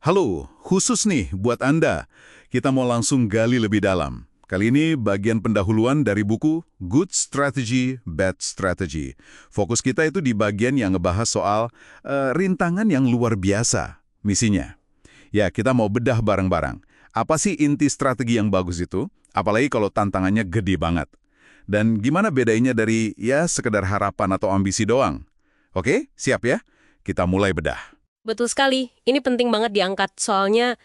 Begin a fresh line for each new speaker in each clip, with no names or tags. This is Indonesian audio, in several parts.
Halo, khusus nih buat Anda. Kita mau langsung gali lebih dalam. Kali ini bagian pendahuluan dari buku Good Strategy, Bad Strategy. Fokus kita itu di bagian yang ngebahas soal rintangan yang luar biasa, misinya. Ya, kita mau bedah bareng-bareng. Apa sih inti strategi yang bagus itu? Apalagi kalau tantangannya gede banget. Dan gimana bedainya dari ya sekedar harapan atau ambisi doang? Oke, siap ya? Kita mulai bedah.
Betul sekali. Ini penting banget diangkat soalnya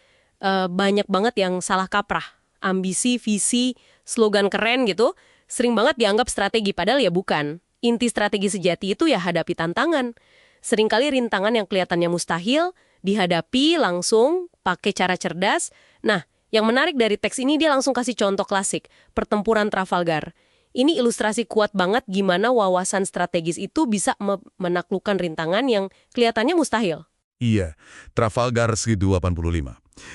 banyak banget yang salah kaprah. Ambisi, visi, slogan keren gitu, sering banget dianggap strategi padahal ya bukan. Inti strategi sejati itu ya hadapi tantangan. Seringkali rintangan yang kelihatannya mustahil dihadapi langsung pakai cara cerdas. Nah, yang menarik dari teks ini dia langsung kasih contoh klasik, pertempuran Trafalgar. Ini ilustrasi kuat banget gimana wawasan strategis itu bisa menaklukkan rintangan yang kelihatannya mustahil.
Iya, Trafalgar 1085.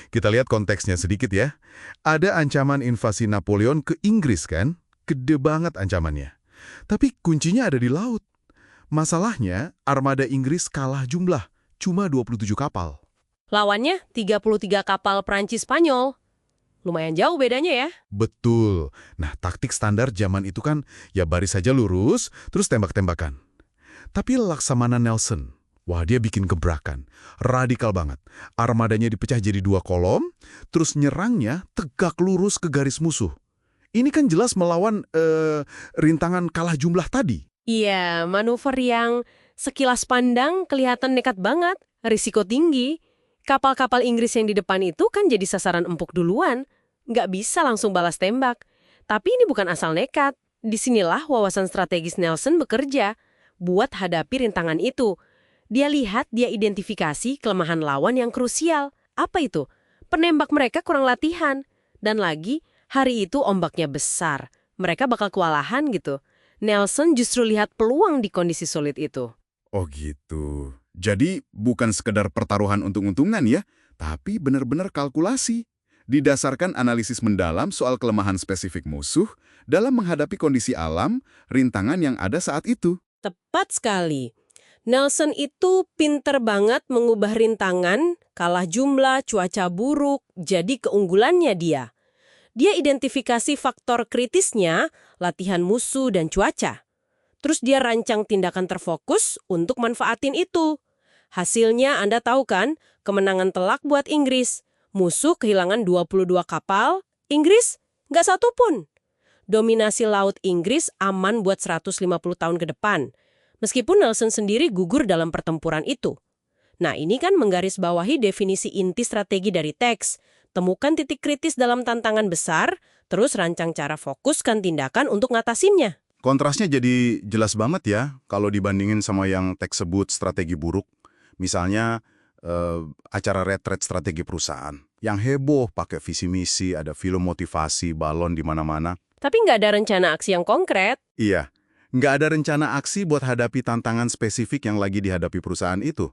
Kita lihat konteksnya sedikit ya. Ada ancaman invasi Napoleon ke Inggris kan? Gede banget ancamannya. Tapi kuncinya ada di laut. Masalahnya, armada Inggris kalah jumlah, cuma 27 kapal.
Lawannya 33 kapal Prancis Spanyol. Lumayan jauh bedanya ya.
Betul. Nah, taktik standar zaman itu kan ya baris saja lurus, terus tembak-tembakan. Tapi Laksamana Nelson, wah dia bikin gebrakan. Radikal banget. Armadanya dipecah jadi 2 kolom, terus nyerangnya tegak lurus ke garis musuh. Ini kan jelas melawan rintangan kalah jumlah tadi.
Iya, manuver yang sekilas pandang kelihatan nekat banget, risiko tinggi. Kapal-kapal Inggris yang di depan itu kan jadi sasaran empuk duluan. Nggak bisa langsung balas tembak. Tapi ini bukan asal nekat. Disinilah wawasan strategis Nelson bekerja buat hadapi rintangan itu. Dia identifikasi kelemahan lawan yang krusial. Apa itu? Penembak mereka kurang latihan. Dan lagi, hari itu ombaknya besar. Mereka bakal kewalahan gitu. Nelson justru lihat peluang di kondisi sulit itu.
Oh gitu. Jadi bukan sekedar pertaruhan untung-untungan ya, tapi benar-benar kalkulasi. Didasarkan analisis mendalam soal kelemahan spesifik musuh dalam menghadapi kondisi alam, rintangan yang ada saat itu.
Tepat sekali. Nelson itu pinter banget mengubah rintangan, kalah jumlah, cuaca buruk, jadi keunggulannya dia. Dia identifikasi faktor kritisnya, latihan musuh dan cuaca. Terus dia rancang tindakan terfokus untuk manfaatin itu. Hasilnya Anda tahu kan, kemenangan telak buat Inggris. Musuh kehilangan 22 kapal, Inggris nggak satu pun. Dominasi laut Inggris aman buat 150 tahun ke depan. Meskipun Nelson sendiri gugur dalam pertempuran itu. Nah, ini kan menggarisbawahi definisi inti strategi dari teks. Temukan titik kritis dalam tantangan besar, terus rancang cara fokuskan tindakan untuk ngatasinnya.
Kontrasnya jadi jelas banget ya kalau dibandingin sama yang teks sebut strategi buruk. Misalnya acara retret strategi perusahaan. Yang heboh pakai visi misi, ada film motivasi, balon di mana-mana.
Tapi nggak ada rencana aksi yang konkret.
Iya, nggak ada rencana aksi buat hadapi tantangan spesifik yang lagi dihadapi perusahaan itu.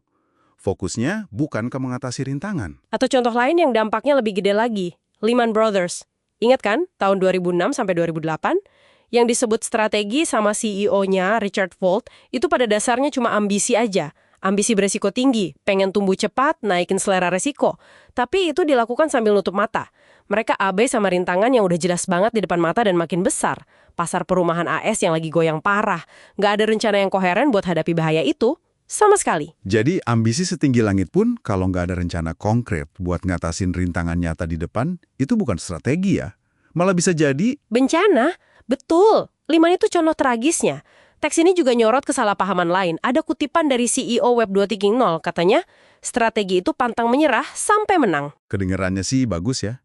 Fokusnya bukan ke mengatasi rintangan.
Atau contoh lain yang dampaknya lebih gede lagi, Lehman Brothers. Ingat kan, tahun 2006 sampai 2008? Yang disebut strategi sama CEO-nya, Richard Volt, itu pada dasarnya cuma ambisi aja. Ambisi beresiko tinggi, pengen tumbuh cepat, naikin selera resiko. Tapi itu dilakukan sambil nutup mata. Mereka abai sama rintangan yang udah jelas banget di depan mata dan makin besar. Pasar perumahan AS yang lagi goyang parah. Nggak ada rencana yang koheren buat hadapi bahaya itu. Sama sekali.
Jadi ambisi setinggi langit pun kalau nggak ada rencana konkret buat ngatasin rintangan nyata di depan, itu bukan strategi ya. Malah bisa jadi
Bencana? Betul. Lehman itu contoh tragisnya. Teks ini juga nyorot kesalahpahaman lain. Ada kutipan dari CEO Web 2.0, katanya, strategi itu pantang menyerah sampai menang.
kedengarannya sih bagus ya.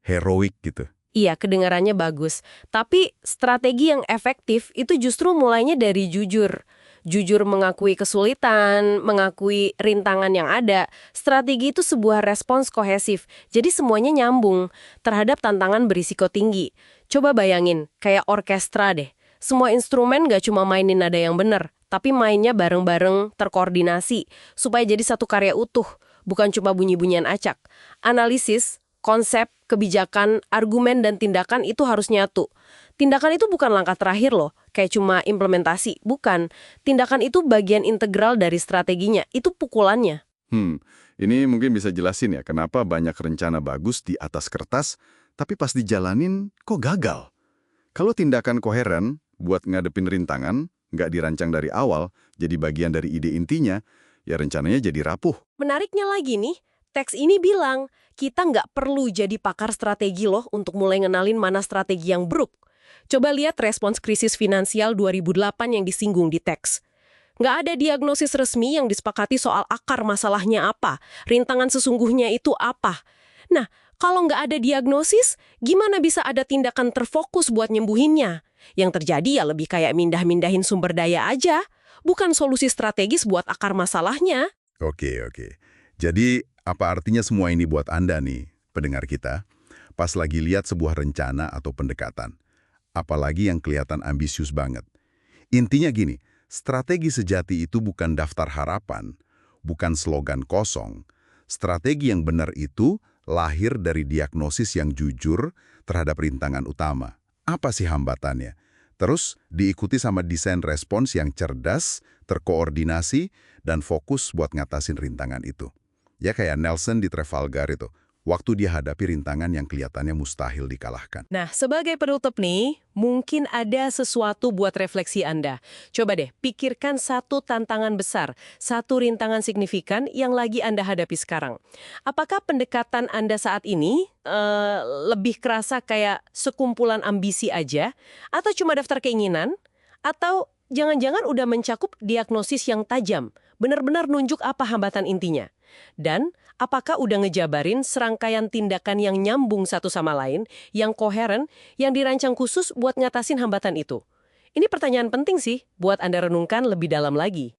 Heroik gitu.
Iya, kedengarannya bagus. Tapi strategi yang efektif itu justru mulainya dari jujur. Jujur mengakui kesulitan, mengakui rintangan yang ada. Strategi itu sebuah respons kohesif. Jadi semuanya nyambung terhadap tantangan berisiko tinggi. Coba bayangin, kayak orkestra deh. Semua instrumen gak cuma mainin nada yang bener, tapi mainnya bareng-bareng, terkoordinasi, supaya jadi satu karya utuh, bukan cuma bunyi-bunyian acak. Analisis, konsep, kebijakan, argumen, dan tindakan itu harus nyatu. Tindakan itu bukan langkah terakhir loh, kayak cuma implementasi. Bukan. Tindakan itu bagian integral dari strateginya, itu pukulannya.
Ini mungkin bisa jelasin ya, kenapa banyak rencana bagus di atas kertas, tapi pas dijalanin kok gagal? Kalau tindakan koheren buat ngadepin rintangan, nggak dirancang dari awal, jadi bagian dari ide intinya, ya rencananya jadi rapuh.
Menariknya lagi nih, teks ini bilang, kita nggak perlu jadi pakar strategi loh untuk mulai ngenalin mana strategi yang buruk. Coba lihat respons krisis finansial 2008 yang disinggung di teks. Nggak ada diagnosis resmi yang disepakati soal akar masalahnya apa, rintangan sesungguhnya itu apa. Nah, kalau nggak ada diagnosis, gimana bisa ada tindakan terfokus buat nyembuhinnya? Yang terjadi ya lebih kayak mindah-mindahin sumber daya aja, bukan solusi strategis buat akar masalahnya.
Oke. Jadi, apa artinya semua ini buat Anda nih, pendengar kita? Pas lagi lihat sebuah rencana atau pendekatan, apalagi yang kelihatan ambisius banget. Intinya gini, strategi sejati itu bukan daftar harapan, bukan slogan kosong. Strategi yang benar itu lahir dari diagnosis yang jujur terhadap rintangan utama. Apa sih hambatannya? Terus diikuti sama desain respons yang cerdas, terkoordinasi, dan fokus buat ngatasin rintangan itu. Ya kayak Nelson di Trafalgar itu, waktu dia hadapi rintangan yang kelihatannya mustahil dikalahkan.
Nah, sebagai penutup nih, mungkin ada sesuatu buat refleksi Anda. Coba deh, pikirkan satu tantangan besar, satu rintangan signifikan yang lagi Anda hadapi sekarang. Apakah pendekatan Anda saat ini lebih kerasa kayak sekumpulan ambisi aja? Atau cuma daftar keinginan? Atau jangan-jangan udah mencakup diagnosis yang tajam? Benar-benar nunjuk apa hambatan intinya? Dan apakah udah ngejabarin serangkaian tindakan yang nyambung satu sama lain, yang koheren, yang dirancang khusus buat ngatasin hambatan itu? Ini pertanyaan penting sih buat Anda renungkan lebih dalam lagi.